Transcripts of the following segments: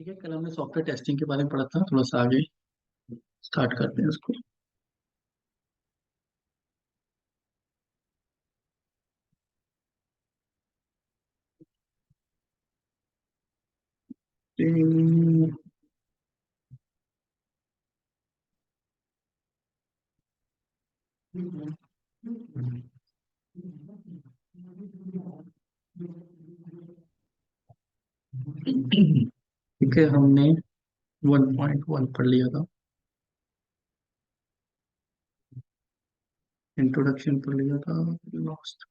ठीक है, कल हमने सॉफ्टवेयर टेस्टिंग के बारे में पढ़ा था, थोड़ा सा आगे स्टार्ट करते हैं उसको। हम्म, ठीक है, हमने 1.1 पढ़ लिया था, इंट्रोडक्शन पढ़ लिया था, लॉस्ट।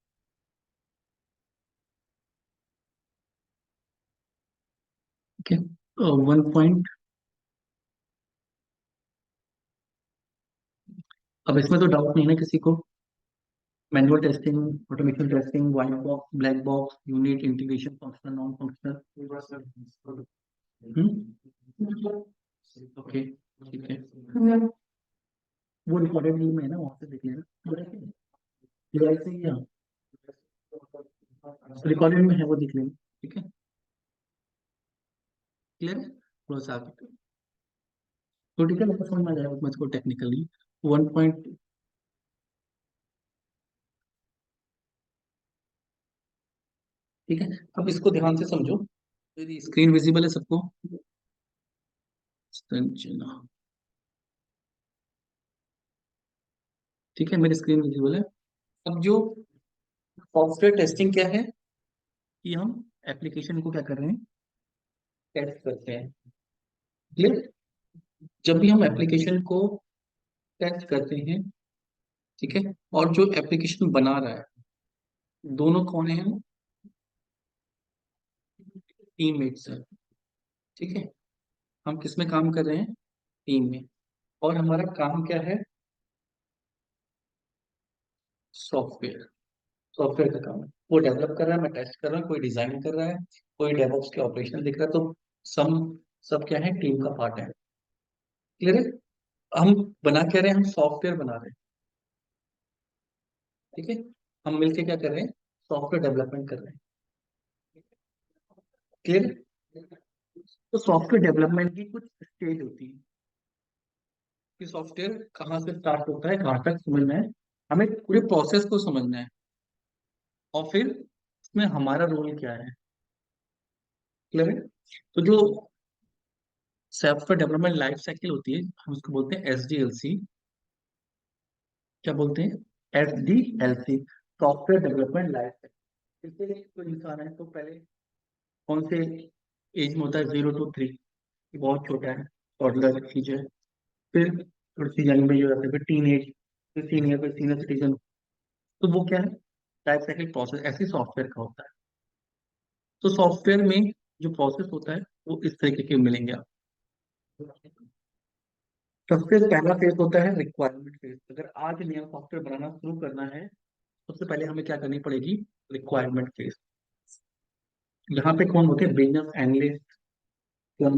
ठीक है, 1 पॉइंट। अब इसमें तो डाउट नहीं है ना किसी को? Manual testing, automation testing, white box, black box, unit, integration, functional, non functional. Okay, ठीक है। वो रिकॉर्डेड में है ना, वहां से देख लेना। डिवाइस से ही रिकॉर्डेड में है, वो देख लेना। ठीक है, क्लियर है? थोड़ा सा आगे तो ठीक है, मेरे को समझ में आ जाएगा मुझको टेक्निकली। 1 पॉइंट। ठीक है, अब इसको ध्यान से समझो। मेरी स्क्रीन विजिबल है सबको? संजना। ठीक है, मेरी स्क्रीन विजिबल है। अब जो सॉफ्टवेयर टेस्टिंग क्या है कि हम एप्लीकेशन को क्या कर रहे हैं, टेस्ट करते हैं। क्लियर? जब भी हम एप्लीकेशन को टेस्ट करते हैं, ठीक है, और जो एप्लीकेशन बना रहा है, दोनों कौन है? टीममेट्स है। ठीक है, हम किस में काम कर रहे हैं? टीम में। और हमारा काम क्या है? सॉफ्टवेयर। सॉफ्टवेयर का काम है, वो डेवलप कर रहा है, मैं टेस्ट कर रहा हूँ, कोई डिजाइन कर रहा है, कोई डेवऑप्स के ऑपरेशन दिख रहा है, तो सम सब क्या है? टीम का पार्ट है। क्लियर है? हम बना क्या रहे हैं? हम सॉफ्टवेयर बना रहे हैं। ठीक है, हम मिलके क्या कर रहे हैं? सॉफ्टवेयर डेवलपमेंट कर रहे हैं। क्लियर? तो सॉफ्टवेयर डेवलपमेंट की कुछ स्टेज होती है कि सॉफ्टवेयर कहाँ से स्टार्ट होता है, कहाँ तक समझना है, हमें पूरे प्रोसेस को समझना है, और फिर इसमें हमारा रोल क्या है। क्लियर है? तो जो सॉफ्टवेयर डेवलपमेंट लाइफ साइकिल होती है, हम उसको बोलते हैं SDLC। क्या बोलते हैं? SDLC, software development life cycle. इससे कोई इंसान है तो पहले कौन से एज में होता है? 0 to 3, बहुत छोटा है, टॉडलर एज है। फिर थोड़ी सी यंग में जो रहता है, फिर टीन एज, फिर सीनियर, फिर सीनियर सिटीजन। तो वो क्या है? लाइफ साइकिल प्रोसेस ऐसे सॉफ्टवेयर का होता है। तो सॉफ्टवेयर में जो प्रोसेस होता है वो इस तरीके के मिलेंगे आपको। सबसे पहला फेज होता है रिक्वायरमेंट फेज। अगर आज नया सॉफ्टवेयर बनाना शुरू करना है, सबसे पहले हमें क्या करनी पड़ेगी? Requirement phase. यहाँ पे कौन होते हैं? बिजनेस एनालिस्ट, स्क्रम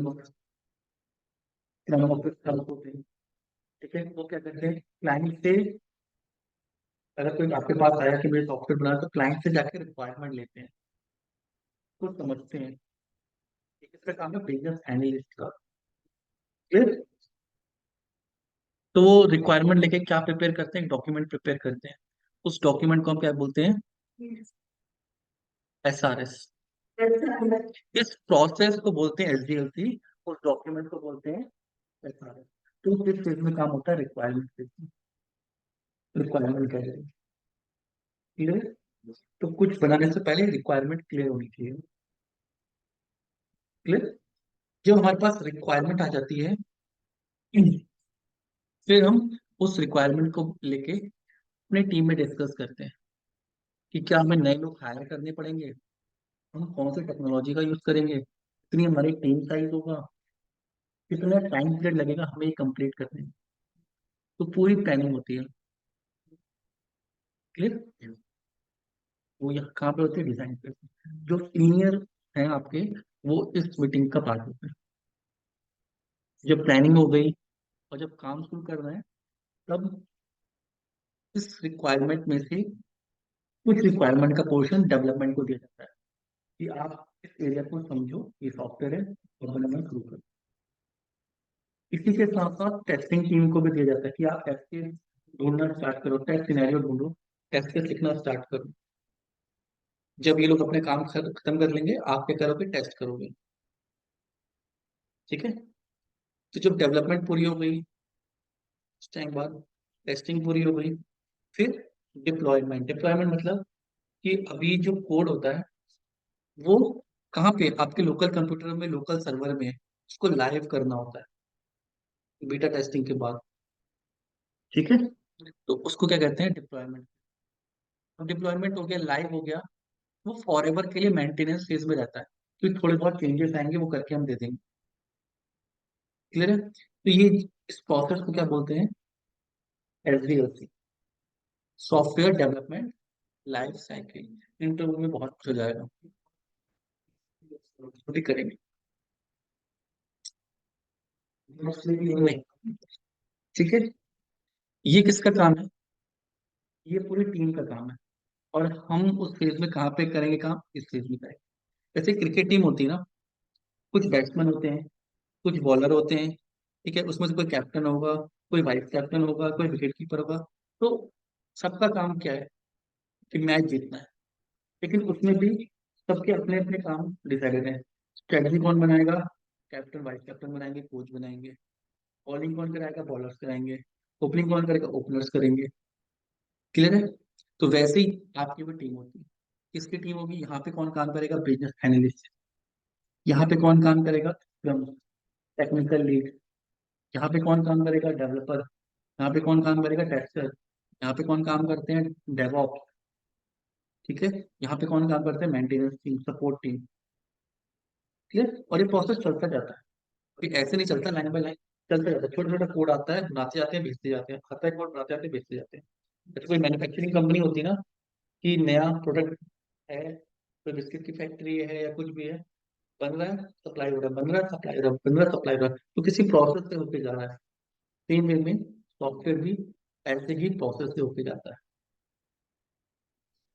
स्क्रम होते हैं। ठीक है, वो क्या करते हैं? क्लाइंट से, अगर कोई आपके पास आया कि मेरे सॉफ्टवेयर बना, तो क्लाइंट से जाकर रिक्वायरमेंट लेते हैं, कुछ समझते हैं। ठीक है, इसका काम है बिजनेस एनालिस्ट का। फिर तो वो रिक्वायरमेंट लेके क्या प्रिपेयर करते हैं? डॉक्यूमेंट प्रिपेयर करते हैं। उस डॉक्यूमेंट को हम क्या बोलते हैं? SRS। इस प्रोसेस को बोलते हैं SDLC, उस डॉक्यूमेंट को बोलते हैं SRS। तो किस फेज में काम होता है? रिक्वायरमेंट फेज में। रिक्वायरमेंट कैसे? क्लियर? तो कुछ बनाने से पहले रिक्वायरमेंट क्लियर होनी चाहिए। क्लियर? जब हमारे पास रिक्वायरमेंट आ जाती है, फिर हम उस रिक्वायरमेंट को लेके अपने टीम में डिस्कस करते हैं कि क्या हमें नए लोग हायर करने पड़ेंगे, हम कौन सी टेक्नोलॉजी का यूज करेंगे, कितनी हमारी टीम साइज होगा, कितना टाइम पीरियड लगेगा हमें ये कंप्लीट करने में। तो पूरी प्लानिंग होती है। क्लियर? वो यहाँ कहाँ पे होती है? डिजाइन पे। जो सीनियर हैं आपके, वो इस मीटिंग का पार्ट होते हैं। जब प्लानिंग हो गई और जब काम शुरू करना है, तब इस रिक्वायरमेंट में से कुछ रिक्वायरमेंट का पोर्शन डेवलपमेंट को दिया जाता है कि आप इस एरिया को समझो, ये सॉफ्टवेयर है और बनाना शुरू करो। इसी के साथ साथ टेस्टिंग टीम को भी दिया जाता है कि आप टेस्ट केस ढूंढना स्टार्ट करो, टेस्ट सिनेरियो ढूंढो, टेस्ट केस लिखना स्टार्ट करो। जब ये लोग अपने काम खत्म कर लेंगे, आप क्या करोगे, टेस्ट करोगे। ठीक है। तो जब डेवलपमेंट पूरी हो गई, उस टाइम बाद टेस्टिंग पूरी हो गई, फिर डिप्लॉयमेंट। डिप्लॉयमेंट मतलब कि अभी जो कोड होता है वो कहाँ पे, आपके लोकल कंप्यूटर में, लोकल सर्वर में उसको लाइव करना होता है बीटा टेस्टिंग के बाद। ठीक है। तो उसको क्या कहते हैं, डिप्लॉयमेंट। अब डिप्लॉयमेंट हो गया, लाइव हो गया, वो फॉर एवर के लिए मेंटेनेंस फेज में रहता है, क्योंकि थोड़े बहुत चेंजेस आएंगे वो करके हम दे देंगे। क्लियर है। तो ये इस प्रोसेस को क्या बोलते हैं, SDLC, software development life cycle. Interview में बहुत कुछ हो जाएगा, भी करेंगे। नहीं, ठीक है। ये किसका काम है, ये पूरी टीम का काम है। और हम उस फेज में कहाँ पे करेंगे काम, इस फेज में करेंगे। जैसे क्रिकेट टीम होती है ना, कुछ बैट्समैन होते हैं, कुछ बॉलर होते हैं। ठीक है, उसमें से कोई कैप्टन होगा, कोई वाइस कैप्टन होगा, कोई विकेट कीपर होगा। तो सबका काम क्या है, कि मैच जीतना है। लेकिन उसमें भी सबके अपने अपने काम डिसाइडेड है। स्ट्रेटजी कौन बनाएगा, कैप्टन वाइस कैप्टन बनाएंगे, कोच बनाएंगे। बॉलिंग कौन कराएगा, बॉलर्स कराएंगे। ओपनिंग कौन करेगा, ओपनर्स करेंगे। क्लियर है। तो वैसे ही आपकी भी टीम होती है। किसकी टीम होगी, यहाँ पे कौन काम करेगा, बिजनेस एनालिस्ट। यहाँ पे कौन काम करेगा, टेक्निकल लीड। यहाँ पे कौन काम करेगा, डेवलपर। यहाँ पे कौन काम करेगा, टेस्टर। यहाँ पे कौन काम करते हैं, डेवऑप्स। ठीक है। यहाँ पे कौन काम करते हैं, maintenance team, support team. Clear. और ये प्रोसेस चलता जाता है, अभी ऐसे नहीं चलता, लाइन बाय लाइन चलता जाता है। छोटा छोटा कोड आता है, बनाते जाते हैं, भेजते जाते हैं, आता है कोड, बनाते जाते हैं, भेजते जाते हैं। जैसे कोई मैन्युफैक्चरिंग कंपनी होती है ना, कि नया प्रोडक्ट है, कोई बिस्किट की फैक्ट्री है या कुछ भी है, बन रहा है, सप्लाई हो रहा है, बन रहा है, सप्लाई हो रहा है, बन रहा है, सप्लाई हो रहा है, तो किसी प्रोसेस से होके जा रहा है। सेम वे में सॉफ्टवेयर भी ऐसे ही प्रोसेस से होके जाता है।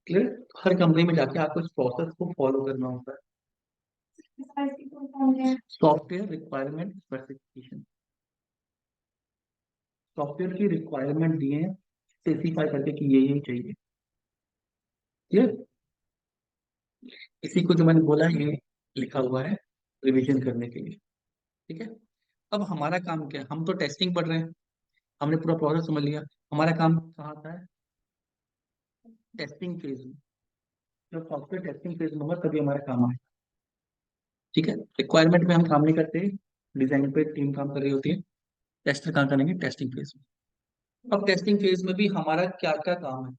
क्लियर। हर कंपनी में जाके आपको इस प्रोसेस को फॉलो करना होता है। सॉफ्टवेयर रिक्वायरमेंट स्पेसिफिकेशन, सॉफ्टवेयर की रिक्वायरमेंट दिए हैं, स्पेसिफाई करके कि ये चाहिए। क्लियर। इसी को जो मैंने बोला, ये लिखा हुआ है रिवीजन करने के लिए। ठीक है। अब हमारा काम क्या है, हम तो टेस्टिंग पढ़ रहे हैं, हमने पूरा प्रोसेस समझ लिया। हमारा काम कहाँ आता है, टेस्टिंग फेज में। जब सॉफ्टवेयर टेस्टिंग फेज में होगा तभी हमारा काम आएगा। ठीक है। रिक्वायरमेंट में हम काम नहीं करते, डिजाइन पे टीम काम कर रही होती है। टेस्टर कहाँ करेंगे, टेस्टिंग फेज में। अब टेस्टिंग फेज में भी हमारा क्या क्या काम है,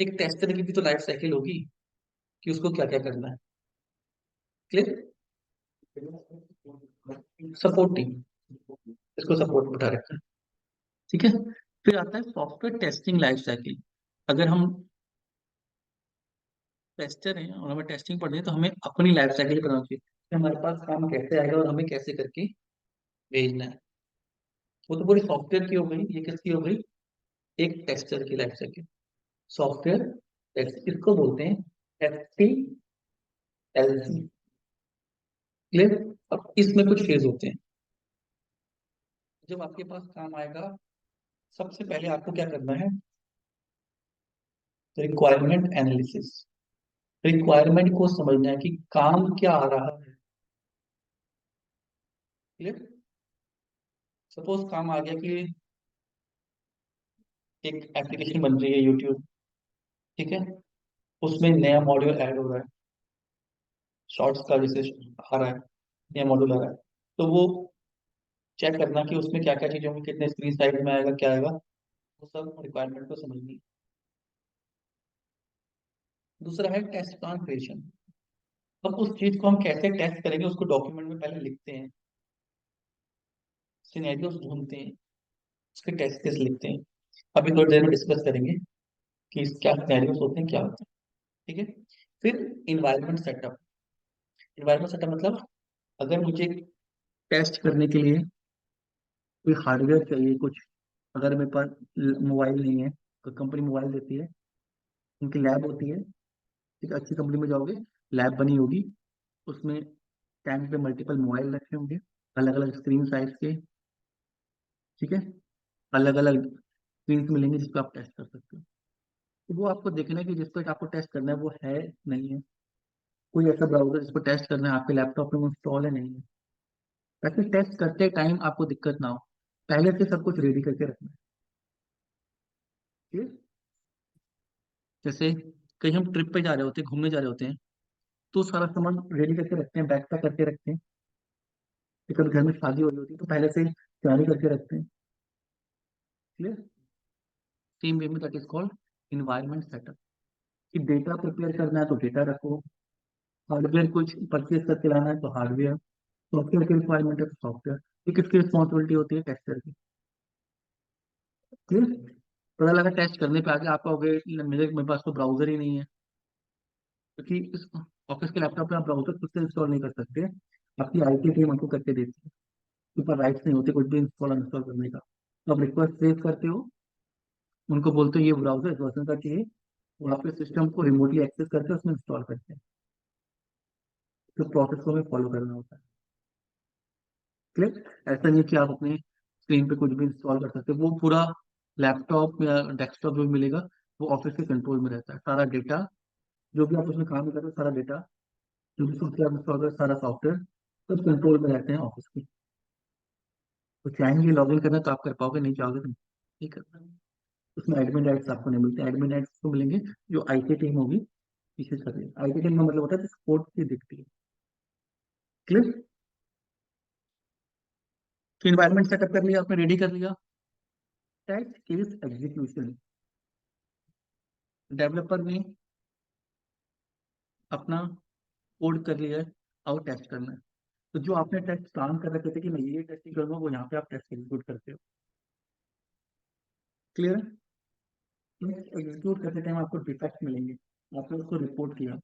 एक टेस्टर की भी तो लाइफ साइकिल होगी, कि उसको क्या क्या करना है। क्लियर। सपोर्ट टीम, इसको सपोर्ट में उठा रखा है। ठीक है। फिर आता है सॉफ्टवेयर टेस्टिंग लाइफ साइकिल। अगर हम टेस्टर हैं और हमें टेस्टिंग पढ़नी है, तो हमें अपनी लाइफ साइकिल बनाना चाहिए कि हमारे पास काम कैसे आएगा और हमें कैसे करके भेजना है। वो तो पूरी सॉफ्टवेयर की हो गई, ये किसकी हो गई, एक टेस्टर की लाइफ साइकिल। सॉफ्टवेयर टेस्ट, इसको बोलते हैं FTLC। क्लियर। अब इसमें कुछ फेज होते हैं। जब आपके पास काम आएगा, सबसे पहले आपको क्या करना है, रिक्वायरमेंट एनालिसिस। रिक्वायरमेंट को समझना है कि काम क्या आ रहा है। क्लियर। सपोज काम आ गया कि एक एप्लीकेशन बन रही है, यूट्यूब। ठीक है। उसमें नया मॉड्यूल ऐड हो रहा है, शॉर्ट्स का जैसे आ रहा है, नया मॉड्यूल आ रहा है। तो वो चेक करना कि उसमें क्या क्या चीजें होंगी, कितने स्क्रीन साइज में आएगा, क्या आएगा, वो सब रिक्वायरमेंट को समझनी है। दूसरा है टेस्ट प्लान क्रिएशन। अब उस चीज को हम कैसे टेस्ट करेंगे, उसको डॉक्यूमेंट में पहले लिखते हैं, सिनेरियोस ढूंढते हैं, उसके टेस्ट केस लिखते हैं। अभी थोड़ी देर में डिस्कस करेंगे कि क्या सिनेरियोस होते हैं, क्या होते हैं। ठीक है। फिर इन्वायरमेंट सेटअप। इन्वायरमेंट सेटअप मतलब, अगर मुझे टेस्ट करने के लिए कोई हार्डवेयर चाहिए कुछ, अगर मेरे पास मोबाइल नहीं है, तो कंपनी मोबाइल देती है, उनकी लैब होती है। ठीक है, अच्छी कंपनी में जाओगे, लैब बनी होगी, उसमें टैंक पे मल्टीपल मोबाइल रखे होंगे, अलग अलग स्क्रीन साइज के। ठीक है, अलग अलग स्क्रीन मिलेंगे जिस पर आप टेस्ट कर सकते हो। तो वो आपको देखना है कि जिस पर आपको टेस्ट करना है वो है नहीं है, कोई ऐसा ब्राउजर जिस पर टेस्ट करना है आपके लैपटॉप में वो इंस्टॉल है नहीं है, ताकि टेस्ट करते टाइम आपको दिक्कत ना हो। पहले से सब कुछ रेडी करके रखना है। ठीक है? जैसे कहीं हम ट्रिप पे जा रहे होते हैं, घूमने जा रहे होते हैं, तो सारा सामान रेडी करके रखते हैं, बैग पैक करके रखते हैं। कि कभी घर में शादी हो रही होती है तो पहले से तैयारी करके रखते हैं। क्लियर? सेम वे में that is called environment setup. कि डेटा प्रिपेयर करना है तो डेटा रखो, हार्डवेयर कुछ परचेज करके लाना है तो हार्डवेयर, सॉफ्टवेयर की रिक्वायरमेंट है तो सॉफ्टवेयर। ये किसकी रिस्पॉन्सिबिलिटी होती है? टेस्टर की। क्लियर? पता लगा टेस्ट करने पे आगे आप कहोगे मेरे पास तो ब्राउजर ही नहीं है, क्योंकि इस ऑफिस के लैपटॉप पे आप ब्राउजर खुद से इंस्टॉल नहीं कर सकते। आपकी आईटी टीम आपको करके देती है, ऊपर राइट्स नहीं होते कुछ भी इंस्टॉल अनइंस्टॉल करने का। तो आप रिक्वेस्ट रेज करते हो, उनको बोलते हो ये ब्राउजर इस वर्जन का चाहिए, वो आपके सिस्टम को रिमोटली एक्सेस करके उसमें इंस्टॉल करते हैं। तो प्रोसेस को हमें फॉलो करना होता है। क्लियर? ऐसा नहीं कि आप अपने स्क्रीन पे कुछ भी इंस्टॉल कर सकते हो। वो पूरा लैपटॉप या डेस्कटॉप जो भी मिलेगा वो ऑफिस के कंट्रोल में रहता है। सारा डेटा जो भी आप उसमें काम कर रहे हो, सारा डेटा जो भी सॉफ्टवेयर आप इंस्टॉल कर रहे हो, सारा सॉफ्टवेयर सब कंट्रोल में रहते हैं ऑफिस के। तो चाहेंगे लॉग इन करना तो आप कर पाओगे, नहीं चाहोगे तो नहीं कर पाओगे। उसमें एडमिन राइट्स आपको नहीं मिलते, एडमिन राइट्स को मिलेंगे जो आईटी टीम होगी पीछे कर रही है। आईटी टीम का मतलब होता है सपोर्ट की दिखती है। क्लियर? तो इन्वायरमेंट सेटअप कर लिया आपने, रेडी कर लिया। टेस्ट केस एग्जीक्यूशन, डेवलपर ने अपना कोड कर लिया है, अब टेस्ट करना है। तो जो आपने टेस्ट प्लान कर रखे थे कि मैं ये टेस्टिंग करूंगा, वो यहाँ पे आप टेस्ट एग्जीक्यूट करते हो। क्लियर है? टेस्ट एग्जीक्यूट करते टाइम आपको डिफेक्ट मिलेंगे, आपने उसको रिपोर्ट किया,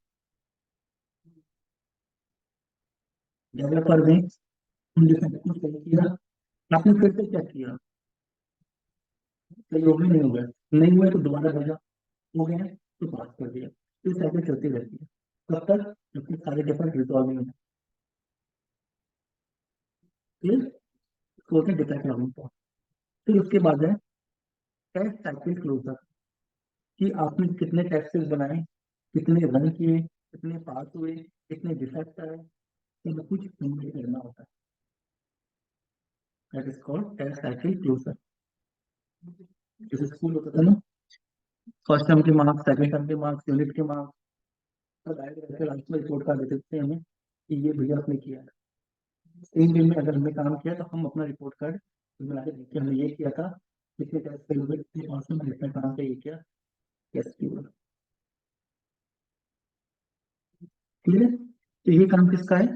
डेवलपर ने उन डिफेक्ट को सही किया, आपने फिर से चेक किया, सही हो गया नहीं हो गया, नहीं हुआ तो दोबारा भेजा, हो गया तो पास कर दिया। इस साइकिल चलती रहती है तब तक जब तक सारे डिफेक्ट रिजॉल्व नहीं होते। क्लियर? इसको होते हैं डिफेक्ट लॉगिंग पॉइंट। फिर उसके बाद है टेस्ट साइकिल क्लोजर, कि आपने कितने टेस्ट्स बनाए, कितने रन किए, कितने पास हुए, कितने डिफेक्ट आए, सब कुछ सबमिट करना होता है। That is called test cycle closure. जैसे स्कूल होता था ना, फर्स्ट टर्म के मार्क्स, सेकंड टर्म के मार्क्स, यूनिट के मार्क्स, सब ऐड करके लास्ट में रिपोर्ट कार्ड देते थे हमें कि ये भैया आपने किया है। सेम वे में अगर हमने काम किया तो हम अपना रिपोर्ट कार्ड बना के देखते हैं, हमने ये किया था, कितने टेस्ट फेल हुए, कितने पास हुए, हमने इतना काम पे ये किया, टेस्ट किया। क्लियर है? तो ये काम किसका है?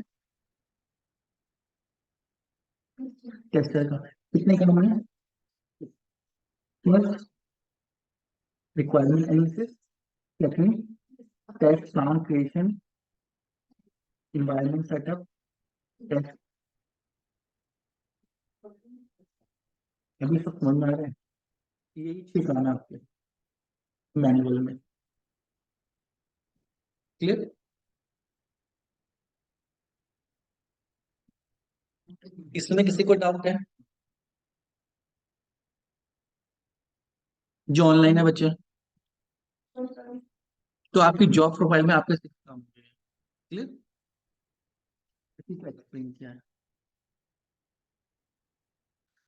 टेस्टर का। कितने काम है? First requirement analysis, second test plan creation, environment setup, test. अभी सब समझ में आ रहा है? यही 6 काम है आपके मैनुअल में। क्लियर? इसमें किसी को डाउट है? जो ऑनलाइन है बच्चे, तो आपकी जॉब प्रोफाइल में आपके 6 काम होंगे। क्लियर? इसी को एक्सप्लेन किया है।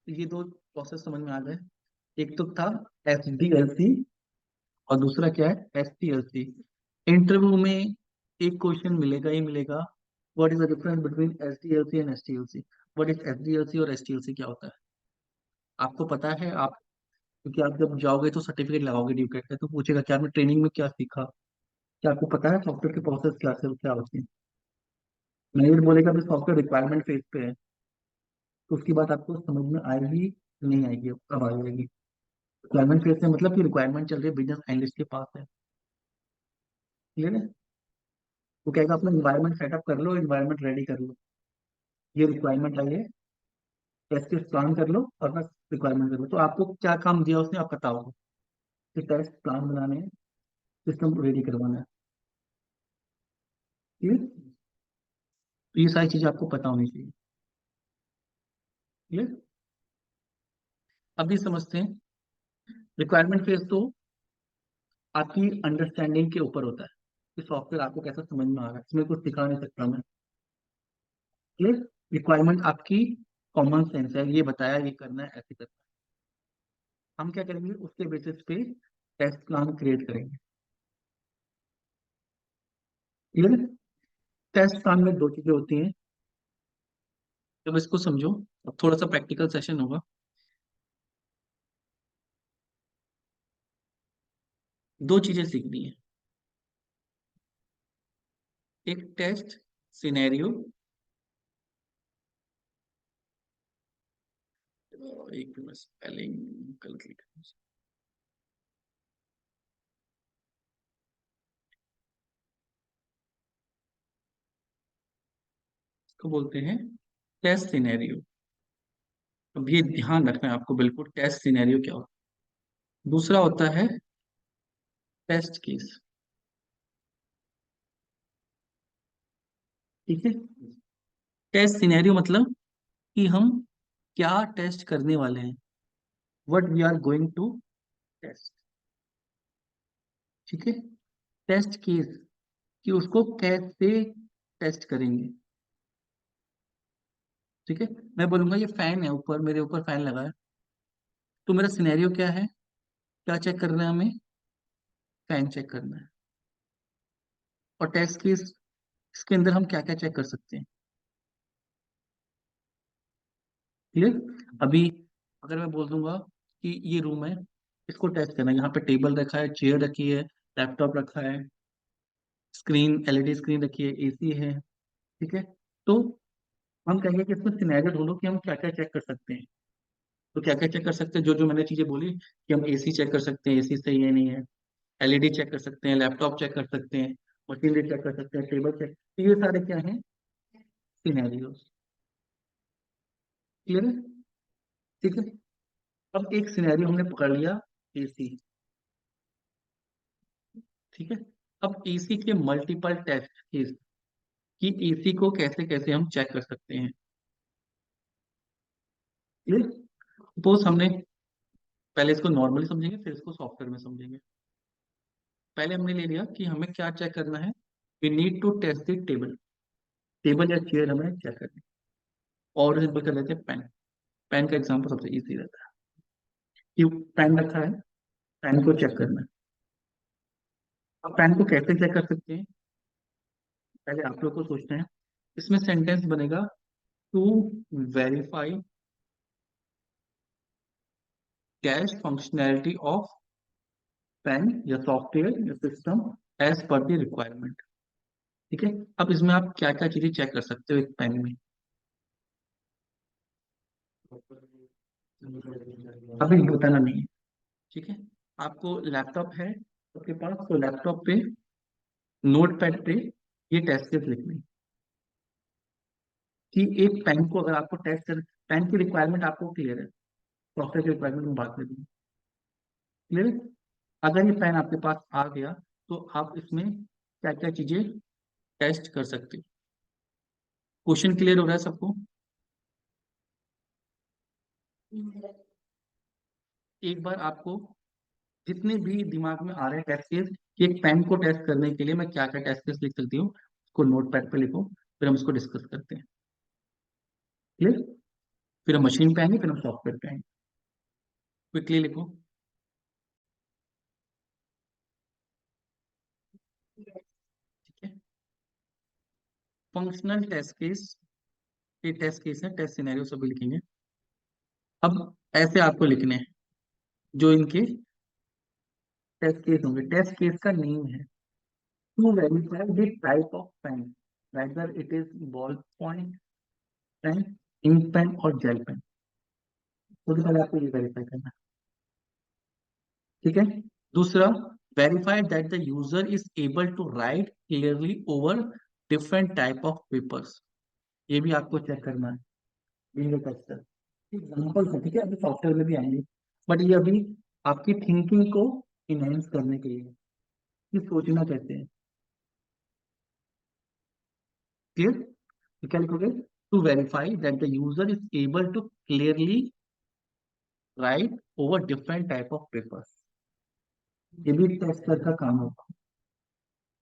तो ये दो प्रोसेस समझ में आ गए। एक तो था एच डी एल सी, और दूसरा क्या है? S T L C. Interview में एक क्वेश्चन मिलेगा ही मिलेगा, what is the difference between S D L C and S T L C. What is S D L C और एस टी एल सी क्या होता है आपको पता है? आप क्योंकि आप जब जाओगे तो सर्टिफिकेट लगाओगे ड्यूकेट का, तो पूछेगा कि आपने ट्रेनिंग में क्या सीखा, क्या आपको पता है सॉफ्टवेयर के प्रोसेस क्या से क्या होती है। मैनेजर बोलेगा भी सॉफ्टवेयर रिक्वायरमेंट फेज पे है, तो उसकी बात आपको समझ में आएगी नहीं आएगी, कब आ जाएगी? रिक्वायरमेंट फेज से मतलब कि रिक्वायरमेंट चल रही है, बिजनेस एनालिस्ट के पास है। क्लियर है? वो कहेगा अपना इन्वायरमेंट सेटअप कर लो, इन्वायरमेंट रेडी कर लो, ये रिक्वायरमेंट आई है, टेस्ट केस प्लान कर लो और बस रिक्वायरमेंट कर लो। तो आपको क्या काम दिया उसने, आप बताओ कि टेस्ट प्लान बनाने हैं, सिस्टम रेडी करवाना है। ठीक है? तो ये सारी चीजें आपको पता होनी चाहिए। क्लियर? अभी समझते हैं। रिक्वायरमेंट फेज तो आपकी अंडरस्टैंडिंग के ऊपर होता है कि सॉफ्टवेयर आपको कैसा समझ में आ रहा है, इसमें कुछ सिखा नहीं सकता मैं। क्लियर? रिक्वायरमेंट आपकी कॉमन सेंस है, ये बताया ये करना है, ऐसे करना है। हम क्या करेंगे, उसके बेसिस पे टेस्ट प्लान क्रिएट करेंगे। क्लियर? टेस्ट प्लान में दो चीजें होती हैं, जब इसको समझो। अब थोड़ा सा प्रैक्टिकल सेशन होगा। दो चीजें सीखनी है, एक टेस्ट सिनेरियो, एक मिनट स्पेलिंग गलत लिखा है। इसको बोलते हैं टेस्ट सिनेरियो। अब ये ध्यान रखना है आपको बिल्कुल, टेस्ट सिनेरियो क्या होता है। दूसरा होता है टेस्ट केस। ठीक है? टेस्ट सिनेरियो मतलब कि हम क्या टेस्ट करने वाले हैं, what we are going to test. ठीक है? टेस्ट केस कि उसको कैसे टेस्ट करेंगे। ठीक है? मैं बोलूंगा ये फैन है ऊपर, मेरे ऊपर फैन लगा है, तो मेरा सिनेरियो क्या है, क्या चेक करना है हमें, फैन चेक करना है। और टेस्ट केस, इसके अंदर हम क्या क्या चेक कर सकते हैं। क्लियर? अभी अगर मैं बोल दूंगा कि ये रूम है, इसको टेस्ट करना है, यहाँ पे टेबल रखा है, चेयर रखी है, लैपटॉप रखा है, स्क्रीन एलईडी स्क्रीन रखी है, एसी है। ठीक है? तो हम कहेंगे कि इसमें सिनेरियो ढूंढो कि हम क्या क्या चेक कर सकते हैं। तो क्या क्या चेक कर सकते हैं, जो जो मैंने चीजें बोली, कि हम एसी चेक कर सकते हैं, एसी सही है नहीं है, एलईडी चेक कर सकते हैं, लैपटॉप चेक कर सकते हैं, मशीनरी चेक कर सकते हैं, टेबल चेक, तो ये सारे क्या हैं, सिनेरियोस। क्लियर है? ठीक है? अब एक सिनेरियो हमने पकड़ लिया, एसी। ठीक है? अब एसी के मल्टीपल टेस्ट केस, कि एसी को कैसे कैसे हम चेक कर सकते हैं। क्लियर? सपोज हमने पहले इसको नॉर्मली समझेंगे, फिर इसको सॉफ्टवेयर में समझेंगे। पहले हमने ले लिया कि हमें क्या चेक करना है, we need to test the table. Table या चेयर हमें चेक करनी है। और सिंपल कर लेते हैं पेन। पेन का एग्जांपल सबसे इजी रहता है कि पेन रखा है, पेन को चेक करना है। अब पेन को कैसे चेक कर सकते हैं, पहले आप लोग को सोचना है। इसमें सेंटेंस बनेगा, to verify cash functionality of pen या सॉफ्टवेयर या system as per the requirement. ठीक है? अब इसमें आप क्या क्या चीजें चेक कर सकते हो एक पेन में, अभी बताना नहीं है। ठीक है? आपको लैपटॉप है आपके पास, तो लैपटॉप पे नोट पैड पे ये टेस्ट केस लिखनी है कि एक पेन को अगर आपको टेस्ट कर, पेन की रिक्वायरमेंट आपको क्लियर है, सॉफ्टवेयर की रिक्वायरमेंट में बात करेंगे। क्लियर है? अगर ये पेन आपके पास आ गया, तो आप इसमें क्या क्या चीजें टेस्ट कर सकते हो। क्वेश्चन क्लियर हो रहा है सबको? एक बार आपको जितने भी दिमाग में आ रहे हैं टेस्ट केस, कि एक पेन को टेस्ट करने के लिए मैं क्या क्या टेस्ट केस लिख सकती हूँ, उसको नोट पैड पे लिखो, फिर हम इसको डिस्कस करते हैं। क्लियर? फिर हम मशीन पे आएंगे, फिर हम सॉफ्टवेयर पे आएंगे। क्विकली लिखो। ठीक है? फंक्शनल टेस्ट केस, ये टेस्ट केस है, टेस्ट सिनेरियो सभी लिखेंगे। अब ऐसे आपको लिखने हैं जो इनके टेस्ट केस होंगे। टेस्ट केस का नेम है to verify the type of pen, whether it is ball point pen, ink pen और जेल पेन। सबसे पहले आपको ये वेरीफाई करना है। ठीक है? दूसरा, verify that the user is able to write clearly over different type of papers. ये भी आपको चेक करना है। ये टेस्ट है, एग्जाम्पल है। ठीक है? अभी सॉफ्टवेयर में भी आएंगे, बट ये अभी आपकी थिंकिंग को इनहेंस करने के लिए, कि सोचना कैसे है। क्लियर? तो क्या लिखोगे? To verify that the user is able to clearly write over different type of papers. ये भी टेस्टर का काम होगा।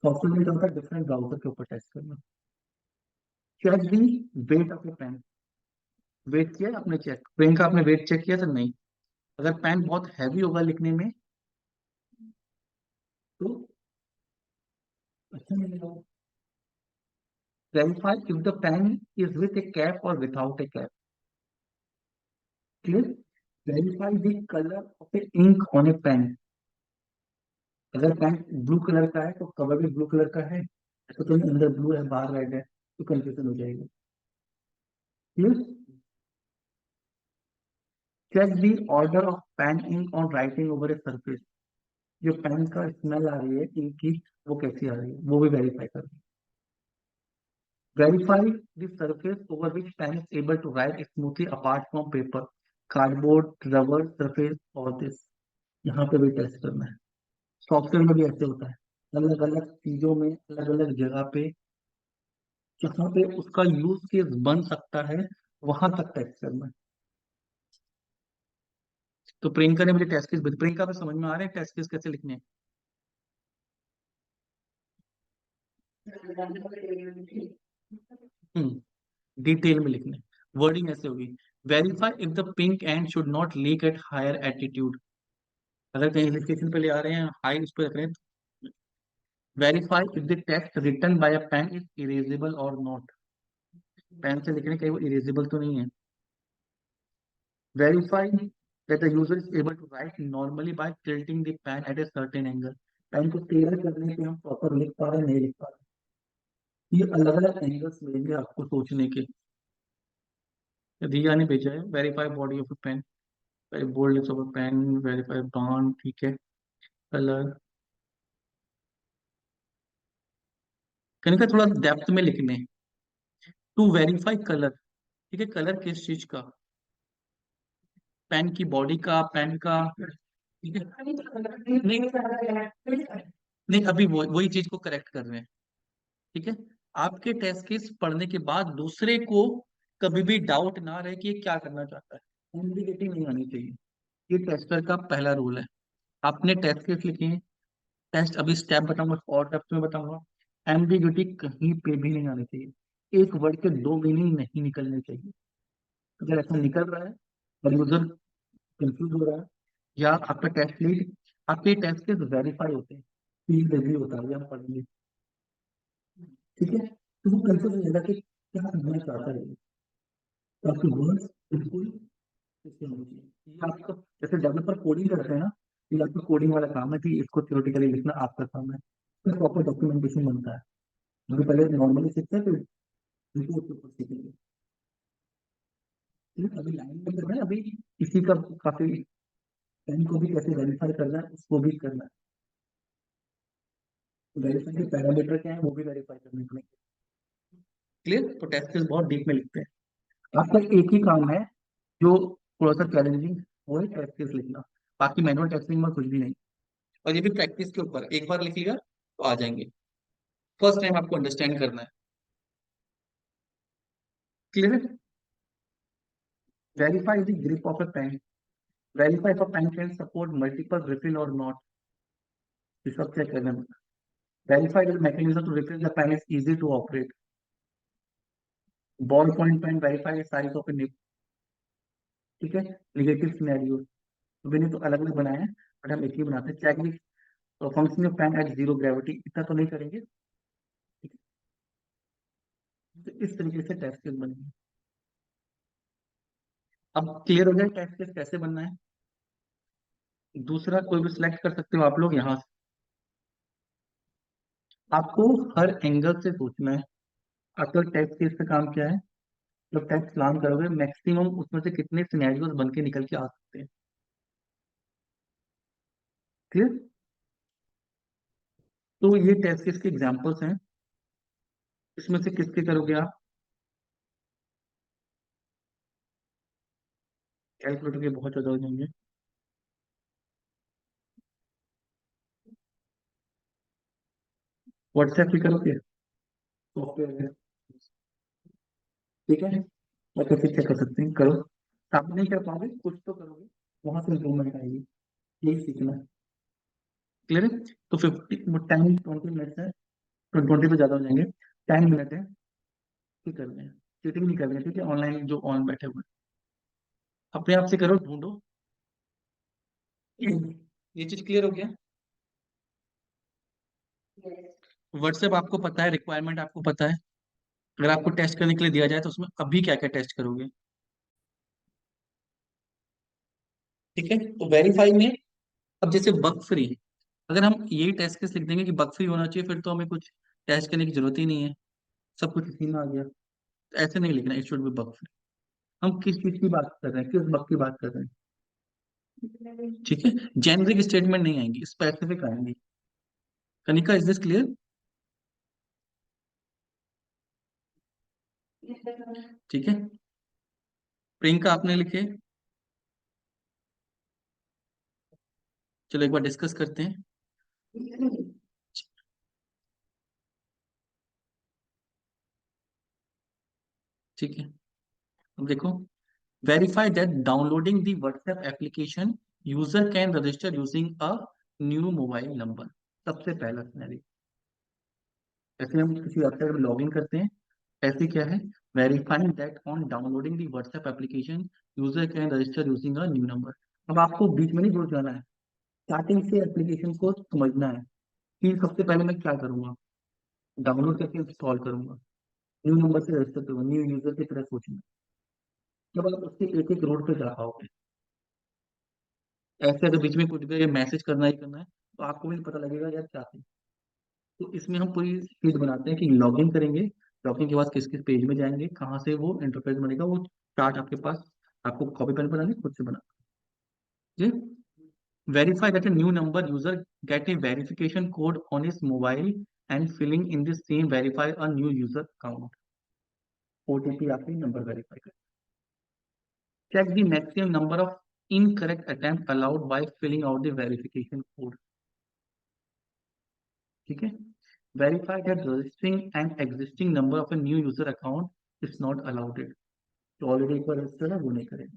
सॉफ्टवेयर में क्या होता है, डिफरेंट ब्राउजर के ऊपर टेस्ट करना। Check the weight of a pen. Weight किया आपने चेक, पेन का आपने वेट चेक किया तो नहीं। अगर पेन बहुत हैवी होगा लिखने में तो अच्छा नहीं लगेगा। Verify if the pen is with a cap or without a cap. Clear? Verify the colour of a ink on a pen. अगर पेन ब्लू कलर का है तो कवर भी ब्लू कलर का है, तो तुम्हें अंदर ब्लू है बाहर रेड है तो कंफ्यूजन हो जाएगी। Clear? Check the odour of pen ink on writing over a surface. जो पेन का स्मेल आ रही है इंक की, वो कैसी आ रही है, वो भी वेरीफाई कर। Verify the surface over which pen is able to write smoothly apart from paper, cardboard, rubber surface और दिस। यहाँ पे भी टेस्ट करना है। सॉफ्टवेयर में भी ऐसे होता है, अलग अलग चीजों में अलग अलग जगह पे जहाँ पे उसका यूज केस बन सकता है वहां तक टेस्ट करना है। तो प्रियंका ने मुझे टेस्ट केस, प्रियंका पे समझ में आ रहे हैं टेस्ट केस कैसे लिखने हैं? डिटेल में लिखने। वर्डिंग ऐसे होगी, verify if the pink end should not leak at higher attitude. अगर कहीं हिल स्टेशन पे ले आ रहे हैं, हाई उस पर रख रहे हैं। Verify if the text written by a pen is erasable और नॉट। पेन से लिखने कहीं वो इरेजेबल तो नहीं है। Verify that the user is able to write normally by tilting the pen at a certain angle. Pen को टेढ़ा करने पे हम प्रॉपर लिख पा रहे हैं नहीं लिख पा रहे हैं। ये अलग अलग एंगल्स मिलेंगे आपको सोचने के। रिया ने भेजा है, verify body of pen, bold lips of pen, verify bond, ठीक है। कलर, कनिका थोड़ा डेप्थ में लिखने। टू वेरीफाई कलर, ठीक है, कलर किस चीज का, पेन की बॉडी का, पेन का, ठीक है। नहीं नहीं, अभी वही चीज को करेक्ट कर रहे हैं, ठीक है। आपके टेस्ट केस पढ़ने के बाद दूसरे को कभी भी डाउट ना रहे कि ये क्या करना चाहता है, एम्बिगुइटी नहीं आनी चाहिए। ये टेस्टर का पहला रूल है। आपने टेस्ट केस लिखे हैं, टेस्ट अभी स्टेप बताऊंगा और डेप्थ में बताऊंगा। एम्बिग्यूटी कहीं पे भी नहीं आनी चाहिए, एक वर्ड के दो मीनिंग नहीं निकलने चाहिए। अगर ऐसा निकल रहा है और यूजर कंफ्यूज हो रहा है, या आपका टेस्ट लीड, आपके टेस्ट के वेरीफाई होते हैं, फील्ड रिव्यू होता है, ये हम पढ़ेंगे, ठीक है। तो वो कंफ्यूज हो जाएगा कि क्या करना चाहता है, तो आपके वर्ड्स बिल्कुल इससे होने चाहिए। ये आपका जैसे डेवलपर कोडिंग करते हैं ना, ये आपका कोडिंग वाला काम है कि इसको थ्योरेटिकली लिखना आपका काम है, फिर प्रॉपर डॉक्यूमेंटेशन बनता है। जो पहले नॉर्मली सीखते हैं फिर रिपोर्ट के ऊपर सीखेंगे। ठीक है, अभी लाइन में करना है, अभी इसी का काफी टाइम को भी कैसे वेरीफाई करना है उसको भी करना है। वेरीफाई के पैरामीटर क्या है वो भी वेरीफाई करने पड़ेंगे। क्लियर? तो टेस्ट केस बहुत डीप में लिखते हैं। आपका एक ही काम है जो थोड़ा सा चैलेंजिंग, वो है टेस्ट केस लिखना। बाकी मैनुअल टेस्टिंग में कुछ भी नहीं। और ये भी प्रैक्टिस के ऊपर, एक बार लिख लिया तो आ जाएंगे। फर्स्ट टाइम आपको अंडरस्टैंड करना है। क्लियर है? Verify the grip of a pen. Verify if a pen can support multiple refill or not. ये सब चेक करना है। Verify the mechanism to refill the pen is easy to operate. Ball point pen, verify size of nib, ठीक है। Negative scenario, तो मैंने तो अलग अलग बनाए हैं बट हम एक ही बनाते हैं। Check the function of pen at zero gravity, इतना तो नहीं करेंगे, ठीक है। तो इस तरीके से टेस्ट केस बनेंगे। अब क्लियर हो गया टेस्ट केस कैसे बनना है। दूसरा कोई भी सिलेक्ट कर सकते हो आप लोग यहाँ से। आपको हर एंगल से सोचना है। आपका टेस्ट केस का काम क्या है, जब टेस्ट प्लान करोगे मैक्सिमम उसमें से कितने सिनेरियोज बन के निकल के आ सकते हैं। क्लियर? तो ये टेस्ट केस के एग्जांपल्स हैं, इसमें से किसके करोगे आप? कैलकुलेटर के बहुत ज्यादा हो जाएंगे। व्हाट्सएप पे करोगे, सॉफ्टवेयर है। ठीक है, मैं कैसे चेक कर सकते हैं, करो। आप नहीं कर पाओगे, कुछ तो करोगे, वहां से इम्प्रूवमेंट आएगी। यही सीखना है। क्लियर है? तो 20 मिनट है, 20 पे ज्यादा हो जाएंगे। 10 मिनट है, ठीक कर लें। चीटिंग नहीं कर रहे, ठीक है? ऑनलाइन जो ऑन बैठे हुए, अपने आप से करो, ढूंढो। ये चीज क्लियर हो गया? व्हाट्सएप आपको पता है, रिक्वायरमेंट आपको पता है। अगर आपको टेस्ट करने के लिए दिया जाए तो उसमें अभी क्या क्या टेस्ट करोगे? ठीक है, तो वेरीफाई में अब जैसे बग फ्री, अगर हम यही टेस्ट केस लिख देंगे कि बग फ्री होना चाहिए, फिर तो हमें कुछ टेस्ट करने की जरूरत ही नहीं है, सब कुछ इसी में आ गया। तो ऐसे नहीं लिखना, it should be bug free. हम किस चीज की बात कर रहे हैं, किस बग की बात कर रहे हैं? ठीक है, जेनरिक स्टेटमेंट नहीं आएंगी, स्पेसिफिक आएंगी। Kanika, is this clear? ठीक है, प्रियंका आपने लिखे? चलो एक बार डिस्कस करते हैं। ठीक है, अब देखो, verify that downloading the WhatsApp application, user can register using a new mobile number। सबसे पहला सिनेरियो, ऐसे हम किसी वेबसाइट में लॉग इन करते हैं, ऐसे क्या है, verifying that on downloading the WhatsApp application user can register using a new number. अब आपको बीच में नहीं घुस जाना है, स्टार्टिंग से एप्लीकेशन को समझना है कि सबसे पहले मैं क्या करूंगा, डाउनलोड करके इंस्टॉल करूंगा, न्यू नंबर से रजिस्टर करूंगा, न्यू यूजर की तरह सोचना। जब आप उसके एक एक रोड पे जा पाओगे, ऐसे अगर बीच में कुछ भी मैसेज करना ही करना है, तो आपको भी नहीं पता लगेगा यार क्या है। तो इसमें हम पूरी शीट बनाते हैं कि लॉगिन करेंगे, लॉगिन के बाद किस किस पेज में जाएंगे, कहाँ से वो इंटरफेस बनेगा, वो चार्ट आपके पास, आपको कॉपी पेन बनानी, खुद से बना जी। Verify that a new number user get a verification code on his mobile and filling in the same verify a new user account। OTP आपके नंबर वेरीफाई कर। Check the maximum number of incorrect attempt allowed by filling out the verification code। ठीक है, verify that registering an existing number of a new user account is not allowed it। तो already एक बार register है, वो नहीं करेगा।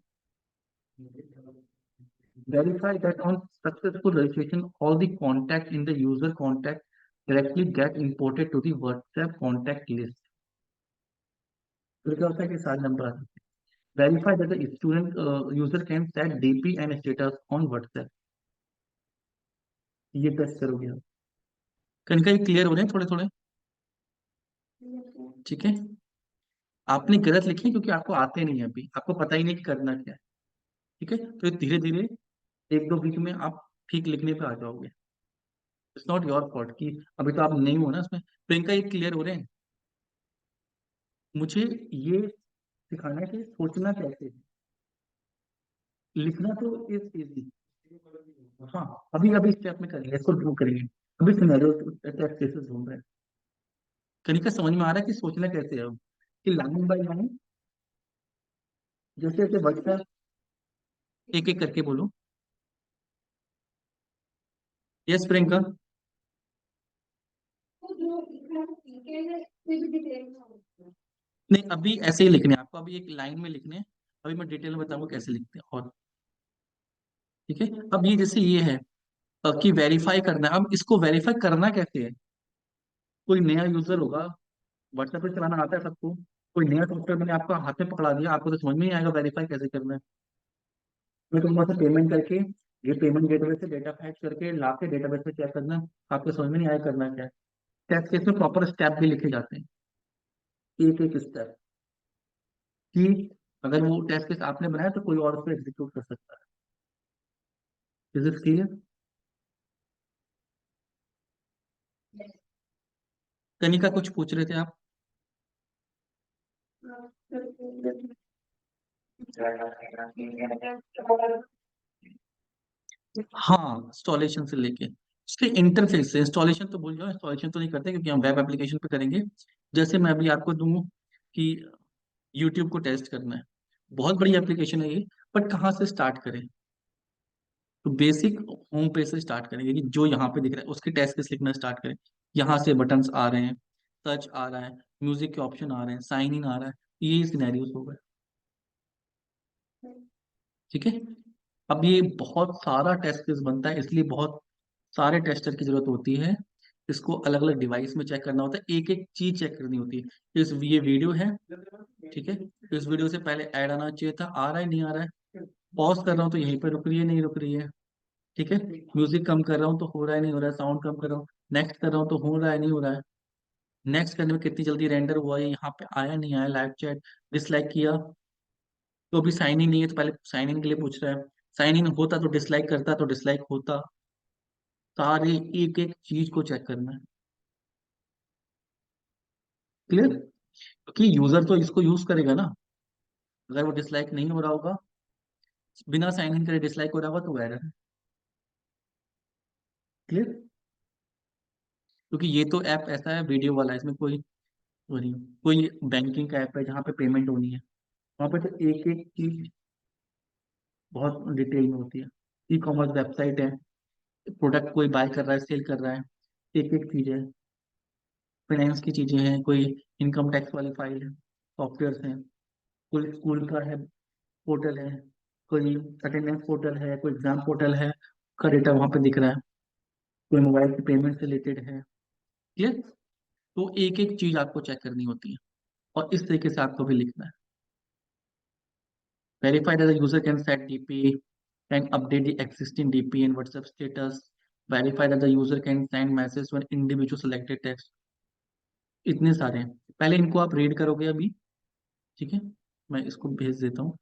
Verify that on successful registration, all the contact in the user contact directly get imported to the WhatsApp contact list। फिर क्या होता है कि सारे नंबर आते हैं। Verify that the student user can set DP and status on WhatsApp। ये test करोगे आप। कहीं कहीं क्लियर हो रहे हैं थोड़े थोड़े? ठीक है, आपने गलत लिखे क्योंकि आपको आते नहीं है, अभी आपको पता ही नहीं कि करना क्या है। ठीक है, तो धीरे धीरे एक दो वीक में आप ठीक लिखने पे आ जाओगे। इट्स नॉट योर फॉल्ट कि अभी तो आप नहीं हो ना इसमें। प्रियंका, ये क्लियर हो रहे हैं? मुझे ये सिखाना है कि सोचना कैसे है, लिखना तो इज इजी। हाँ, अभी अभी स्टेप में करेंगे, इसको ड्रू करेंगे। अभी सिनेरियो टेस्ट केसेस ढूंढ रहे हैं। कनिका, समझ में आ रहा है कि सोचना कैसे है अब? कि लाइन बाय लाइन, जैसे जैसे बढ़ता है, एक एक करके बोलो। यस प्रियंका। नहीं, अभी ऐसे ही लिखने हैं आपको, अभी एक लाइन में लिखने हैं। अभी मैं डिटेल में बताऊंगा कैसे लिखते हैं और। ठीक है, अब ये जैसे ये है कि वेरीफाई करना है, अब इसको वेरीफाई करना कैसे है? कोई नया यूजर होगा, व्हाट्सएप पे चलाना आता है सबको, कोई नया सॉफ्टवेयर मैंने आपको हाथ में पकड़ा दिया, आपको तो समझ में नहीं आएगा वेरीफाई कैसे करना है। मैं तुम वहां से पेमेंट करके, ये पेमेंट गेटवे से डेटा फैच करके ला के डेटाबेस पे चेक करना, आपको समझ में नहीं आएगा करना क्या है। टेस्ट केस में प्रॉपर स्टेप भी लिखे जाते हैं, एक एक स्टेप, कि अगर वो टेस्ट केस आपने बनाया तो कोई और उसको एग्जीक्यूट कर सकता है। Is it clear? कनिका, कुछ पूछ रहे थे आप? हाँ, इंस्टॉलेशन से लेके उसके इंटरफेस से, इंस्टॉलेशन तो भूल जाओ, इंस्टॉलेशन तो नहीं करते क्योंकि हम वेब एप्लीकेशन पे करेंगे। जैसे मैं अभी आपको दूं कि यूट्यूब को टेस्ट करना है, बहुत बड़ी एप्लीकेशन है ये, बट कहाँ से स्टार्ट करें? तो बेसिक होम पेज से स्टार्ट करेंगे कि जो यहाँ पे दिख रहा है उसके टेस्ट केस लिखना स्टार्ट करें। यहाँ से बटन्स आ रहे हैं, सर्च आ रहा है, म्यूजिक के ऑप्शन आ रहे हैं, साइन इन आ रहा है, ये सिनेरियोस हो गए। ठीक है। अब ये बहुत सारा टेस्ट केस बनता है, इसलिए बहुत सारे टेस्टर की जरूरत होती है। इसको अलग अलग डिवाइस में चेक करना होता है, एक एक चीज चेक करनी होती है। ये वीडियो है, ठीक है। इस वीडियो से पहले ऐड आना चाहिए था, आ रहा है नहीं आ रहा है। पॉज कर रहा हूँ तो यहीं पे रुक रही है नहीं रुक रही है। ठीक है। म्यूजिक कम कर रहा हूँ तो हो रहा है नहीं हो रहा है, साउंड कम कर रहा हूँ, नेक्स्ट कर रहा हूँ तो हो रहा है नहीं हो रहा है। नेक्स्ट करने में कितनी जल्दी रेंडर हुआ है, यहाँ पे आया नहीं आया, लाइव चैट डिसलाइक किया तो अभी साइन इन नहीं है, तो पहले साइन इन के लिए पूछ रहा है, साइन इन होता तो डिसलाइक करता तो डिसलाइक होता। सारे एक एक चीज को चेक करना है। क्लियर। क्योंकि यूजर तो इसको यूज करेगा ना, अगर वो डिसलाइक नहीं हो रहा होगा, बिना साइन इन करे डिसलाइक हो रहा होगा तो वो एरर है। क्लियर। क्योंकि ये तो ऐप ऐसा है वीडियो वाला है, इसमें कोई वो नहीं, कोई बैंकिंग का ऐप है जहाँ पे पेमेंट होनी है, वहाँ पे तो एक एक चीज बहुत डिटेल में होती है। ई कॉमर्स वेबसाइट है, प्रोडक्ट कोई बाय कर रहा है सेल कर रहा है, एक एक चीज है। फाइनेंस की चीजें हैं, कोई इनकम टैक्स वाली फाइल है, सॉफ्टवेयर हैं, कोई स्कूल का है पोर्टल है, कोई अटेंडेंस पोर्टल है, कोई एग्जाम पोर्टल है, का डेटा वहां पे दिख रहा है, कोई मोबाइल की पेमेंट से रिलेटेड है। क्लियर। तो एक एक चीज आपको चेक करनी होती है, और इस तरीके से आपको भी लिखना है। Verify that the user can set DP, can update the existing DP in WhatsApp status, verify that the user can send message to an individual selected text. इतने सारे हैं, पहले इनको आप रीड करोगे अभी। ठीक है। मैं इसको भेज देता हूँ,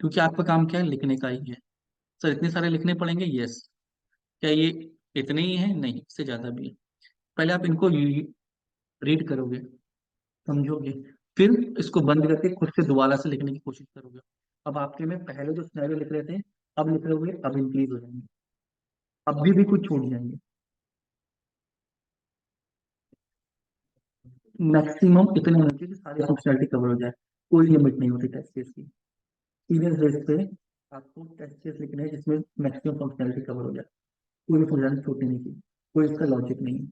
क्योंकि आपका काम क्या है, लिखने का ही है। सर इतने सारे लिखने पड़ेंगे, यस। क्या ये इतने ही हैं? नहीं, इससे ज्यादा भी है। पहले आप इनको रीड करोगे, समझोगे, फिर इसको बंद करके खुद से दोबारा से लिखने की कोशिश करोगे। अब आपके में पहले जो सिनेरियो लिख रहे थे, अब लिख रहे होगे, अब इंक्रीज हो जाएंगे, अब भी कुछ छूट जाएंगे। मैक्सिमम इतने होने चाहिए कि सारी फंक्शनलिटी कवर हो जाए, कोई लिमिट नहीं होती टेस्ट केस की। सीरियस बेस पे आपको टेस्ट केस लिखने हैं जिसमें मैक्सिमम फंक्शनलिटी कवर हो जाए, कोई फंक्शनलिटी छोटी नहीं की, कोई इसका लॉजिक नहीं है।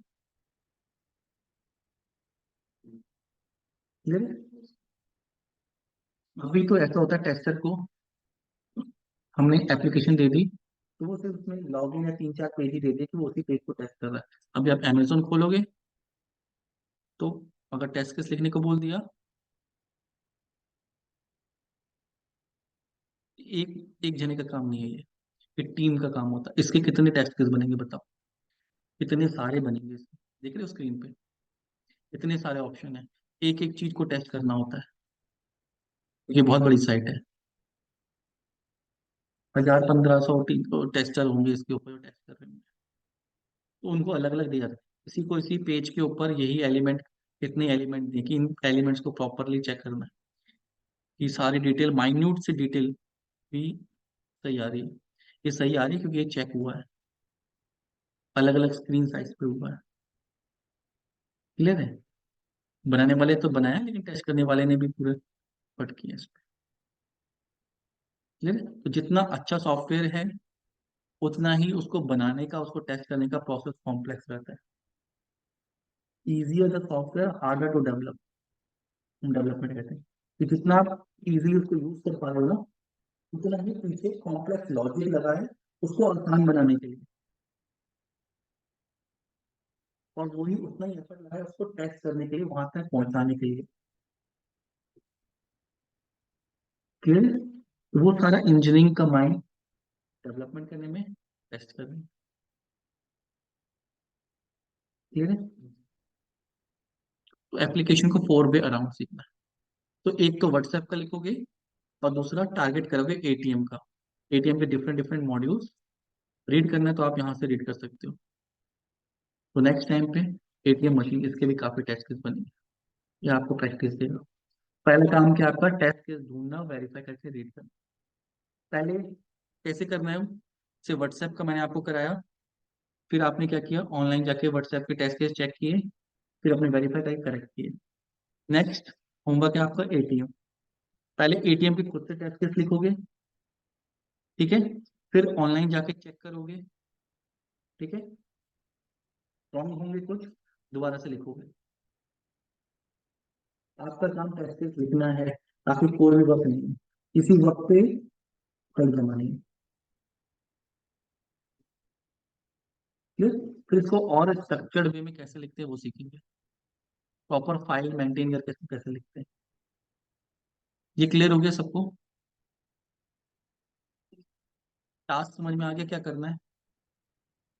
क्लियर है? अभी तो ऐसा होता है टेस्टर को हमने एप्लीकेशन दे दी, तो वो सिर्फ उसमें लॉगिन या तीन चार पेज ही दे दे कि वो उसी पेज को टेस्ट कर रहा है। अभी आप अमेजोन खोलोगे तो अगर टेस्ट केस लिखने को बोल दिया, एक एक जने का काम नहीं है ये टीम का काम होता है। इसके कितने टेस्ट केस बनेंगे बताओ, कितने सारे बनेंगे इसके। देख रहे हो स्क्रीन पे, इतने सारे ऑप्शन है, एक एक चीज को टेस्ट करना होता है। ये बहुत बड़ी साइट है, 1000 1500 टेस्टर होंगे इसके ऊपर जो टेस्ट कर रहे हैं, तो उनको अलग अलग दिया जाता है। किसी को इसी पेज के ऊपर यही एलिमेंट, कितने एलिमेंट देखिए, इन एलिमेंट्स को प्रॉपरली चेक करना है कि सारी डिटेल, माइन्यूट से डिटेल भी सही आ रही है। ये सही आ रही है क्योंकि ये चेक हुआ है, अलग अलग स्क्रीन साइज पे हुआ है। क्लियर है। बनाने वाले तो बनाया, लेकिन टेस्ट करने वाले ने भी पूरे पट किया इस पे। क्लियर है। तो जितना अच्छा सॉफ्टवेयर है, उतना ही उसको बनाने का, उसको टेस्ट करने का प्रोसेस कॉम्प्लेक्स रहता है। Easier the software harder to develop, development कहते हैं कि जितना आप इजीली उसको यूज कर पा रहे हो ना, उतना ही पीछे कॉम्प्लेक्स लॉजिक लगा है उसको आसान बनाने के लिए, और वही उतना ही एफर्ट लगा है उसको टेस्ट करने के लिए, वहां तक पहुंचाने के लिए। क्लियर। वो सारा इंजीनियरिंग का माइंड डेवलपमेंट करने में, टेस्ट करने में। क्लियर है। तो एप्लीकेशन को 4 वे अराउंड सीखना है। तो एक तो व्हाट्सएप का लिखोगे, और दूसरा टारगेट करोगे एटीएम का। एटीएम के डिफरेंट डिफरेंट मॉड्यूल्स रीड करना है तो आप यहाँ से रीड कर सकते हो। तो नेक्स्ट टाइम पे एटीएम मशीन, इसके भी काफी टेस्ट केस बनेंगे, ये आपको प्रैक्टिस देगा। पहला काम क्या आपका, टेस्ट केस ढूंढना, वेरीफाई करके रीड करना। पहले कैसे करना है, सिर्फ व्हाट्सएप का मैंने आपको कराया, फिर आपने क्या किया, ऑनलाइन जाके व्हाट्सएप के टेस्ट केस चेक किए, फिर अपने वेरीफाई करके करेक्ट किए। नेक्स्ट होमवर्क है आपका एटीएम। पहले एटीएम के खुद से टेस्ट केस लिखोगे, ठीक है, फिर ऑनलाइन जाके चेक करोगे, ठीक है, रॉन्ग होंगे कुछ, दोबारा से लिखोगे। आपका काम टेस्ट लिखना है, आपकी कोई भी वक्त नहीं है, किसी वक्त पे कल जमा नहीं। क्लियर। फिर इसको और स्ट्रक्चर्ड वे में कैसे लिखते हैं वो सीखेंगे, प्रॉपर फाइल मेंटेन करके इसको कैसे लिखते हैं। ये क्लियर हो गया सबको। टास्क समझ में आ गया क्या करना है।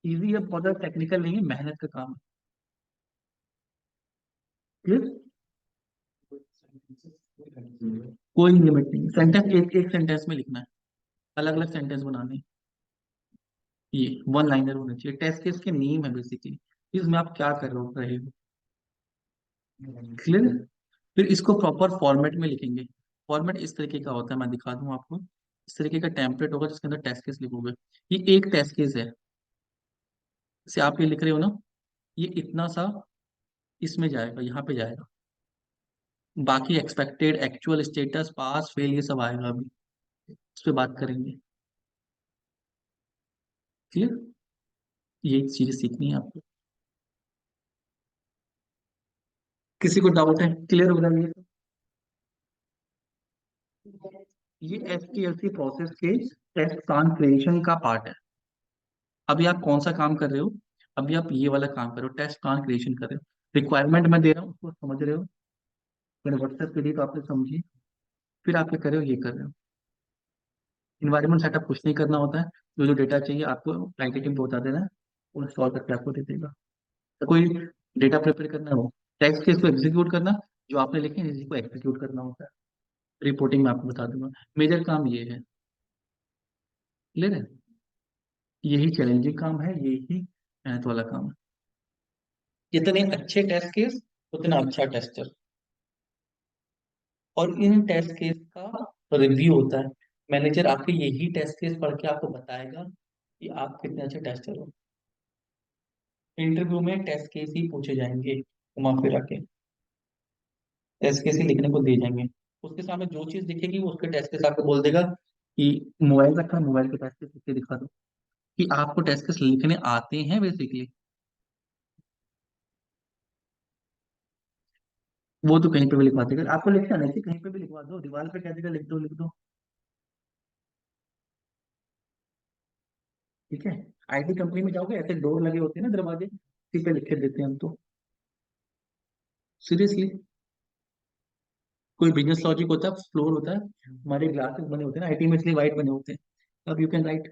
इजी है, बहुत ज्यादा टेक्निकल नहीं है, मेहनत का काम है। क्लियर। कोई लिमिट नहीं, सेंटेंस एक एक सेंटेंस में लिखना है, अलग अलग सेंटेंस बनाने हैं। ये वन लाइनर होना चाहिए, टेस्ट केस के नीम है बेसिकली, इसमें आप क्या कर रहे हो। क्लियर। फिर इसको प्रॉपर फॉर्मेट में लिखेंगे। फॉर्मेट इस तरीके का होता है, मैं दिखा दूं आपको। इस तरीके का टेम्पलेट होगा जिसके अंदर टेस्ट केस लिखोगे। ये एक टेस्ट केस है, जैसे आप ये लिख रहे हो ना, ये इतना सा इसमें जाएगा, यहाँ पे जाएगा। बाकी एक्सपेक्टेड, एक्चुअल, स्टेटस, पास, फेल, ये सब आएगा अभी, इस पे बात करेंगे। क्लियर। ये चीजें सीखनी है आपको। किसी को डाउट है, क्लियर हो रहा है ये एसटीएलसी प्रोसेस के टेस्ट ट्रांसलेशन का पार्ट है। अभी आप कौन सा काम कर रहे हो, अभी आप ये वाला काम कर रहे हो, टेस्ट प्लान क्रिएशन कर रहे हो। रिक्वायरमेंट मैं दे रहा हूँ, उसको समझ रहे हो, मैंने व्हाट्सएप पे दी तो आपने समझी। फिर आप क्या कर रहे हो, ये कर रहे हो। इन्वायरमेंट सेटअप कुछ नहीं करना होता है, जो जो डेटा चाहिए आपको राइट टीम को बता देना है, वो इंस्टॉल करके आपको दे देगा। तो कोई डेटा प्रिपेयर करना हो, टेक्स्ट केस को एग्जीक्यूट करना, जो आपने लिखे हैं इसी को एग्जीक्यूट करना होता है। रिपोर्टिंग में आपको बता दूंगा, मेजर काम ये है। क्लियर है। यही चैलेंजिंग काम है, यही मेहनत वाला काम है। जितने अच्छे टेस्ट केस उतना अच्छा टेस्टर। और इन टेस्ट केस का रिव्यू होता है, मैनेजर आपके यही टेस्ट केस पढ़ के आपको बताएगा कि आप कितने अच्छे टेस्टर हो। इंटरव्यू में टेस्ट केस ही पूछे जाएंगे, घुमा फिरा के टेस्ट केस ही लिखने को दे जाएंगे। उसके सामने जो चीज दिखेगी वो उसके टेस्ट केस आपको बोल देगा कि मोबाइल रखा है, मोबाइल के टेस्ट केस लिख के दिखा दो, कि आपको टेस्ट केस लिखने आते हैं बेसिकली। वो तो कहीं पे भी लिखवा देगा, आपको लिखना नहीं चाहिए, कहीं पे भी लिखवा दो, दीवार पे कह देगा लिख दो लिख दो। ठीक है। आईटी कंपनी में जाओगे, ऐसे डोर लगे होते हैं ना दरवाजे, इसी पे लिख के देते हैं हम तो। सीरियसली। कोई बिजनेस लॉजिक होता है, फ्लोर होता है, हमारे ग्लासेस बने होते हैं ना आईटी में, इसलिए वाइट बने होते हैं। अब यू कैन राइट,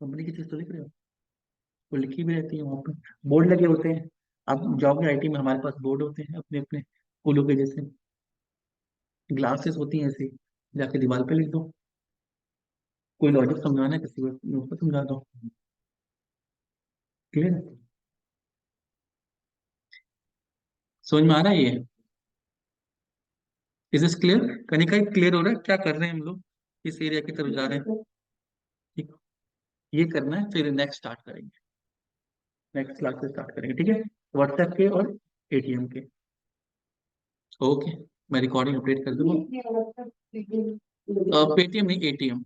कंपनी की चीज तो लिख रहे हो, वो लिखी भी रहती है वहां पर। बोर्ड लगे होते हैं, आप जाओगे आईटी में, हमारे पास बोर्ड होते हैं अपने अपने फूलों के जैसे, ग्लासेस होती हैं ऐसे, जाके दीवार पे लिख दो। कोई लॉजिक समझाना है किसी को, उसको समझा दो। क्लियर है। समझ में आ रहा है ये। Is this clear. Kanika clear हो रहा है क्या कर रहे हैं हम लोग, किस एरिया की तरफ जा रहे हैं। ठीक। ये करना है, फिर नेक्स्ट स्टार्ट करेंगे, नेक्स्ट क्लास से स्टार्ट करेंगे, ठीक है। व्हाट्सएप के और एटीएम के। ओके। मैं रिकॉर्डिंग अपडेट कर दूंगा। पेटीएम नहीं, एटीएम।